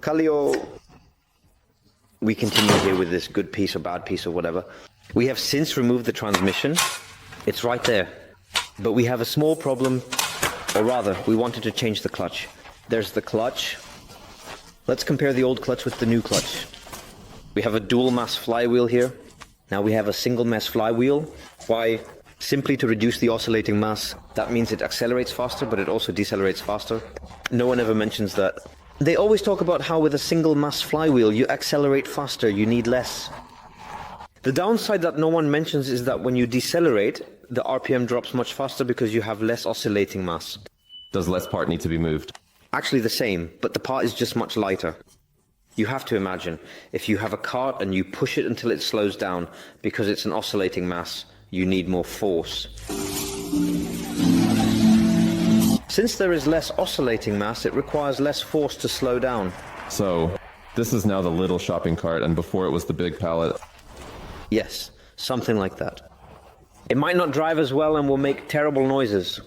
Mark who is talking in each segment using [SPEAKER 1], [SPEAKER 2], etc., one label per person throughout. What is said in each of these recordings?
[SPEAKER 1] Kallio, we continue here with this good piece or bad piece or whatever. We have since removed the transmission. It's right there. But we have a small problem, or rather, we wanted to change the clutch. There's the clutch. Let's compare the old clutch with the new clutch. We have a dual mass flywheel here. Now we have a single mass flywheel. Why? Simply to reduce the oscillating mass. That means it accelerates faster, but it also decelerates faster. No one ever mentions that. They always talk about how with a single mass flywheel you accelerate faster, you need less. The downside that no one mentions is that when you decelerate, the RPM drops much faster because you have less oscillating mass.
[SPEAKER 2] Does less part need to be moved?
[SPEAKER 1] Actually the same, but the part is just much lighter. You have to imagine, if you have a cart and you push it until it slows down, because it's an oscillating mass, you need more force. Since there is less oscillating mass, it requires less force to slow down.
[SPEAKER 2] So, this is now the little shopping cart, and before it was the big pallet.
[SPEAKER 1] Yes, something like that. It might not drive as well and will make terrible noises.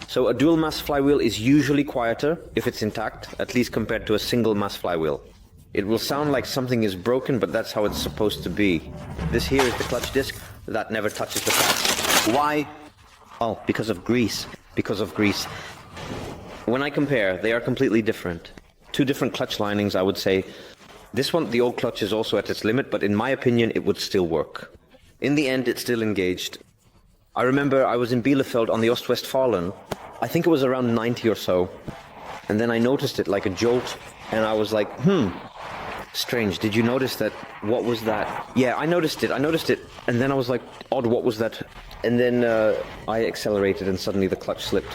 [SPEAKER 1] So a dual mass flywheel is usually quieter, if it's intact, at least compared to a single mass flywheel. It will sound like something is broken, but that's how it's supposed to be. This here is the clutch disc. That never touches the pad. Why? Oh, because of grease. Because of grease. When I compare, they are completely different. Two different clutch linings, I would say. This one, the old clutch, is also at its limit, but in my opinion, it would still work. In the end, it's still engaged. I remember I was in Bielefeld on the Ostwestfalen. I think it was around 90 or so. And then I noticed it like a jolt, and I was like, strange, did you notice that? What was that? Yeah, I noticed it. And then I was like, odd, what was that? And then I accelerated and suddenly the clutch slipped.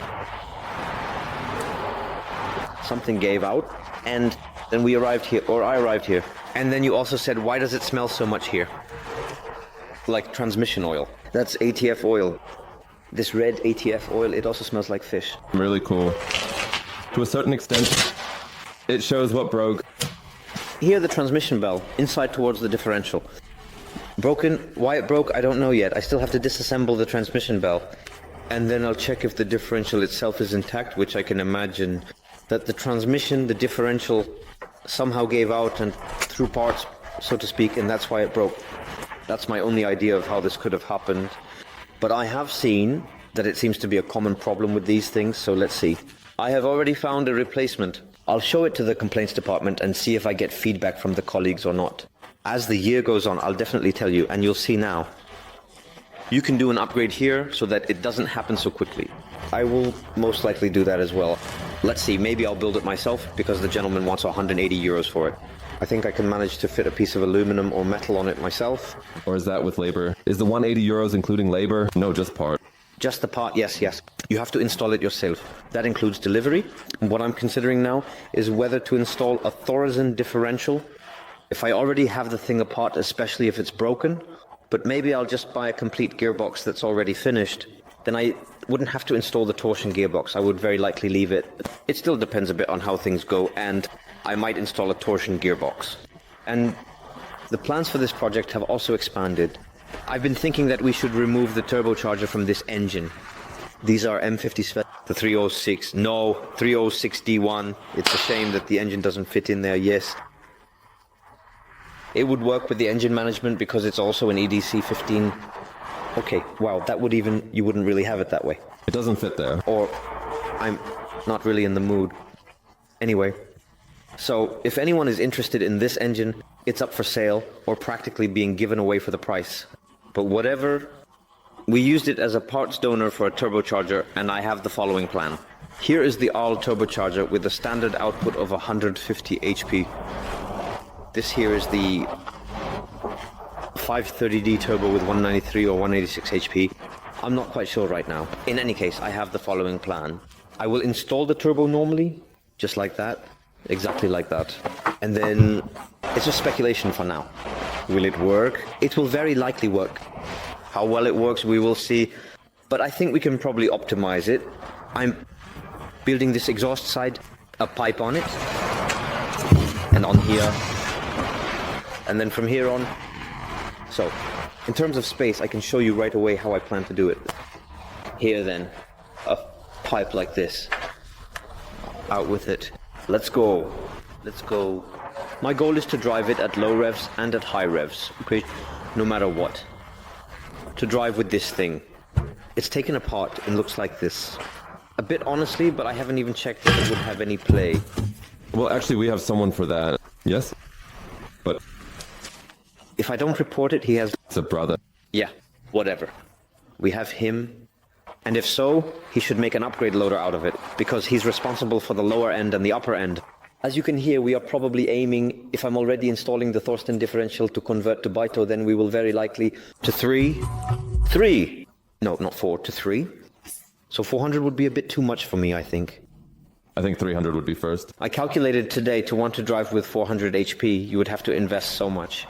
[SPEAKER 1] Something gave out, and then we arrived here, or I arrived here. And then you also said, why does it smell so much here? Like transmission oil. That's ATF oil. This red ATF oil, it also smells like fish.
[SPEAKER 2] Really cool. To a certain extent, it shows what broke.
[SPEAKER 1] Here the transmission bell, inside towards the differential. Broken, why it broke, I don't know yet. I still have to disassemble the transmission bell. And then I'll check if the differential itself is intact, which I can imagine that the transmission, the differential, somehow gave out and threw parts, so to speak, and that's why it broke. That's my only idea of how this could have happened. But I have seen that it seems to be a common problem with these things, so let's see. I have already found a replacement. I'll show it to the complaints department and see if I get feedback from the colleagues or not. As the year goes on, I'll definitely tell you, and you'll see now. You can do an upgrade here so that it doesn't happen so quickly. I will most likely do that as well. Let's see, maybe I'll build it myself because the gentleman wants 180 euros for it. I think I can manage to fit a piece of aluminum or metal on it myself.
[SPEAKER 2] Or is that with labor? Is the 180 euros including labor? No, just part.
[SPEAKER 1] Just the part, yes. You have to install it yourself. That includes delivery. And what I'm considering now is whether to install a Thorazine differential. If I already have the thing apart, especially if it's broken, but maybe I'll just buy a complete gearbox that's already finished. Then I wouldn't have to install the torsion gearbox. I would very likely leave it. It still depends a bit on how things go, and I might install a torsion gearbox. And the plans for this project have also expanded. I've been thinking that we should remove the turbocharger from this engine. These are M57, the 306. No, 306D1. It's a shame that the engine doesn't fit in there, yes. It would work with the engine management because it's also an EDC 15. Okay, wow, that would even, you wouldn't really have it that way.
[SPEAKER 2] It doesn't fit there.
[SPEAKER 1] Or I'm not really in the mood. Anyway, so if anyone is interested in this engine, it's up for sale or practically being given away for the price. But whatever, we used it as a parts donor for a turbocharger, and I have the following plan. Here is the AL turbocharger with a standard output of 150 HP. This here is the 530D turbo with 193 or 186 HP. I'm not quite sure right now. In any case, I have the following plan. I will install the turbo normally, just like that, exactly like that. And then it's just speculation for now. Will it work? It will very likely work. How well it works, we will see. But I think we can probably optimize it. I'm building this exhaust side, a pipe on it, and on here, and then from here on. So, in terms of space, I can show you right away how I plan to do it. Here then, a pipe like this. Out with it. Let's go. Let's go. My goal is to drive it at low revs and at high revs, no matter what. To drive with this thing. It's taken apart and looks like this. A bit honestly, but I haven't even checked if it would have any play.
[SPEAKER 2] Well, actually, we have someone for that. Yes? But
[SPEAKER 1] If I don't report it, he has...
[SPEAKER 2] it's a brother.
[SPEAKER 1] Yeah, whatever. We have him. And if so, he should make an upgrade loader out of it, because he's responsible for the lower end and the upper end. As you can hear, we are probably aiming, if I'm already installing the Thorsten differential to convert to Baito, then we will very likely to 3. No, not 4, to 3. So 400 would be a bit too much for me, I think.
[SPEAKER 2] I think 300 would be first.
[SPEAKER 1] I calculated today to want to drive with 400 HP, you would have to invest so much.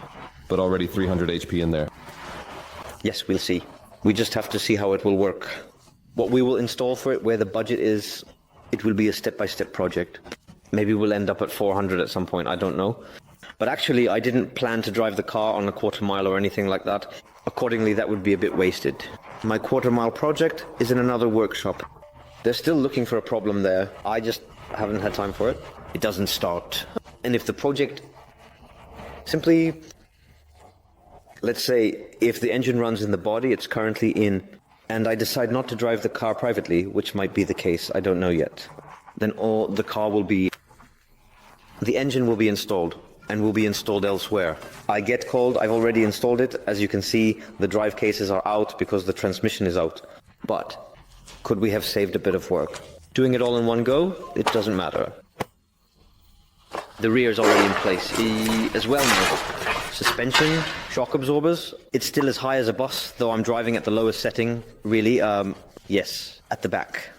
[SPEAKER 2] But already 300 HP in there.
[SPEAKER 1] Yes, we'll see. We just have to see how it will work. What we will install for it, where the budget is, it will be a step-by-step project. Maybe we'll end up at 400 at some point, I don't know. But actually, I didn't plan to drive the car on a quarter mile or anything like that. Accordingly, that would be a bit wasted. My quarter mile project is in another workshop. They're still looking for a problem there. I just haven't had time for it. It doesn't start. And if the project simply... Let's say, if the engine runs in the body, it's currently in, and I decide not to drive the car privately, which might be the case, I don't know yet, then the car will be... The engine will be installed, and will be installed elsewhere. I get called, I've already installed it. As you can see, the drive cases are out because the transmission is out. But, could we have saved a bit of work? Doing it all in one go, it doesn't matter. The rear is already in place, as well now. Suspension, shock absorbers. It's still as high as a bus, though I'm driving at the lowest setting, really. Yes, at the back.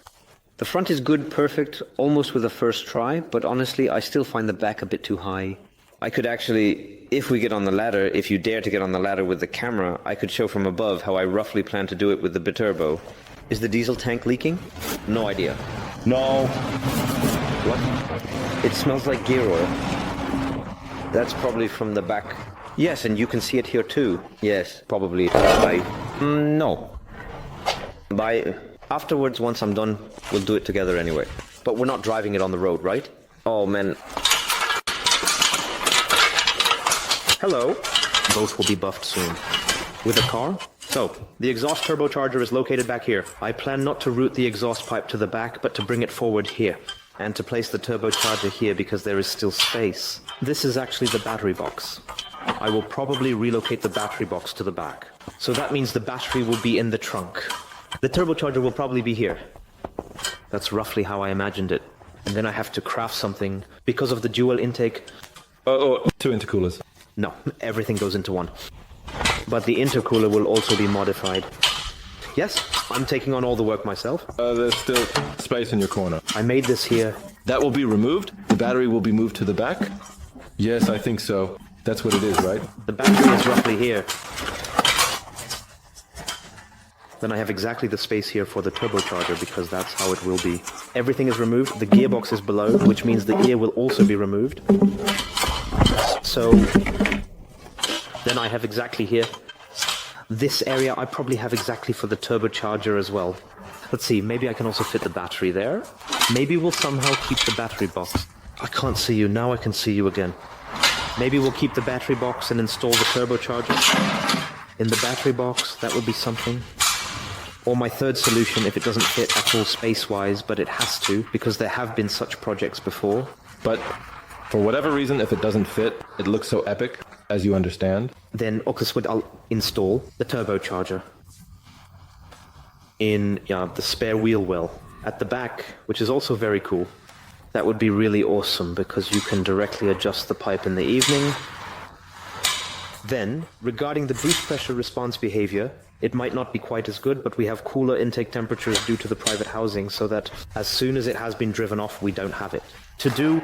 [SPEAKER 1] The front is good, perfect, almost with a first try, but honestly, I still find the back a bit too high. I could actually, if we get on the ladder, if you dare to get on the ladder with the camera, I could show from above how I roughly plan to do it with the biturbo. Is the diesel tank leaking? No idea. No. What? It smells like gear oil. That's probably from the back. Yes, and you can see it here too. Yes, probably. No. Afterwards, once I'm done, we'll do it together anyway. But we're not driving it on the road, right? Oh, man. Hello. Both will be buffed soon. With a car? So, the exhaust turbocharger is located back here. I plan not to route the exhaust pipe to the back, but to bring it forward here. And to place the turbocharger here because there is still space. This is actually the battery box. I will probably relocate the battery box to the back. So that means the battery will be in the trunk. The turbocharger will probably be here. That's roughly how I imagined it. And then I have to craft something because of the dual intake.
[SPEAKER 2] Two intercoolers.
[SPEAKER 1] No, everything goes into one. But the intercooler will also be modified. Yes, I'm taking on all the work myself.
[SPEAKER 3] There's still space in your corner.
[SPEAKER 1] I made this here.
[SPEAKER 3] That will be removed? The battery will be moved to the back? Yes, I think so. That's what it is, right?
[SPEAKER 1] The battery is roughly here. Then I have exactly the space here for the turbocharger because that's how it will be. Everything is removed. The gearbox is below, which means the ear will also be removed. So then I have exactly here. This area I probably have exactly for the turbocharger as well. Let's see, maybe I can also fit the battery there. Maybe we'll somehow keep the battery box. I can't see you, now I can see you again. Maybe we'll keep the battery box and install the turbocharger in the battery box, that would be something. Or my third solution, if it doesn't fit at all space-wise, but it has to, because there have been such projects before.
[SPEAKER 3] But for whatever reason, if it doesn't fit, it looks so epic, as you understand.
[SPEAKER 1] Then, I'll install the turbocharger in the spare wheel well at the back, which is also very cool. That would be really awesome because you can directly adjust the pipe in the evening. Then, regarding the boost pressure response behavior, it might not be quite as good, but we have cooler intake temperatures due to the private housing so that as soon as it has been driven off, we don't have it. To do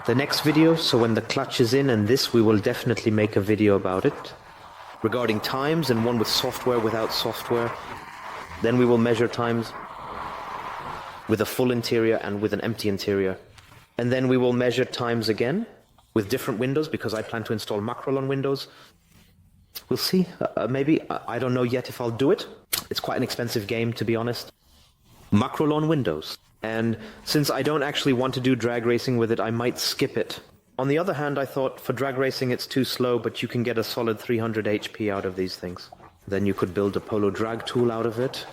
[SPEAKER 1] the next video, so when the clutch is in and this, we will definitely make a video about it. Regarding times, and one with software, without software. Then we will measure times with a full interior and with an empty interior. And then we will measure times again with different windows, because I plan to install Macrolon windows. We'll see. Maybe. I don't know yet if I'll do it. It's quite an expensive game, to be honest. Macrolon windows. And since I don't actually want to do drag racing with it, I might skip it. On the other hand, I thought for drag racing it's too slow, but you can get a solid 300 HP out of these things. Then you could build a Polo drag tool out of it.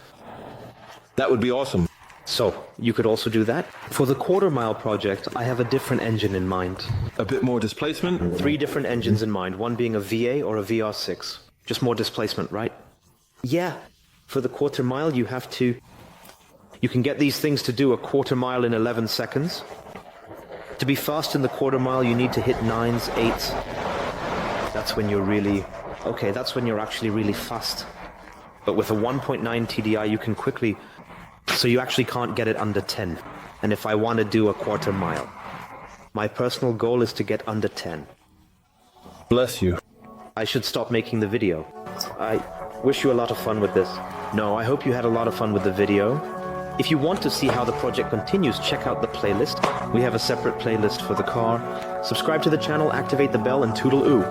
[SPEAKER 3] That would be awesome.
[SPEAKER 1] So, you could also do that. For the quarter-mile project, I have a different engine in mind.
[SPEAKER 3] A bit more displacement.
[SPEAKER 1] 3 different engines in mind, one being a VA or a VR6. Just more displacement, right? Yeah. For the quarter-mile, you can get these things to do a quarter-mile in 11 seconds. To be fast in the quarter-mile, you need to hit 9s, 8s. That's when you're actually really fast. But with a 1.9 TDI, you can quickly... So you actually can't get it under 10. And if I want to do a quarter mile, my personal goal is to get under 10.
[SPEAKER 3] Bless you.
[SPEAKER 1] I should stop making the video. I wish you a lot of fun with this. No, I hope you had a lot of fun with the video. If you want to see how the project continues, check out the playlist. We have a separate playlist for the car. Subscribe to the channel, activate the bell, and toodle-oo.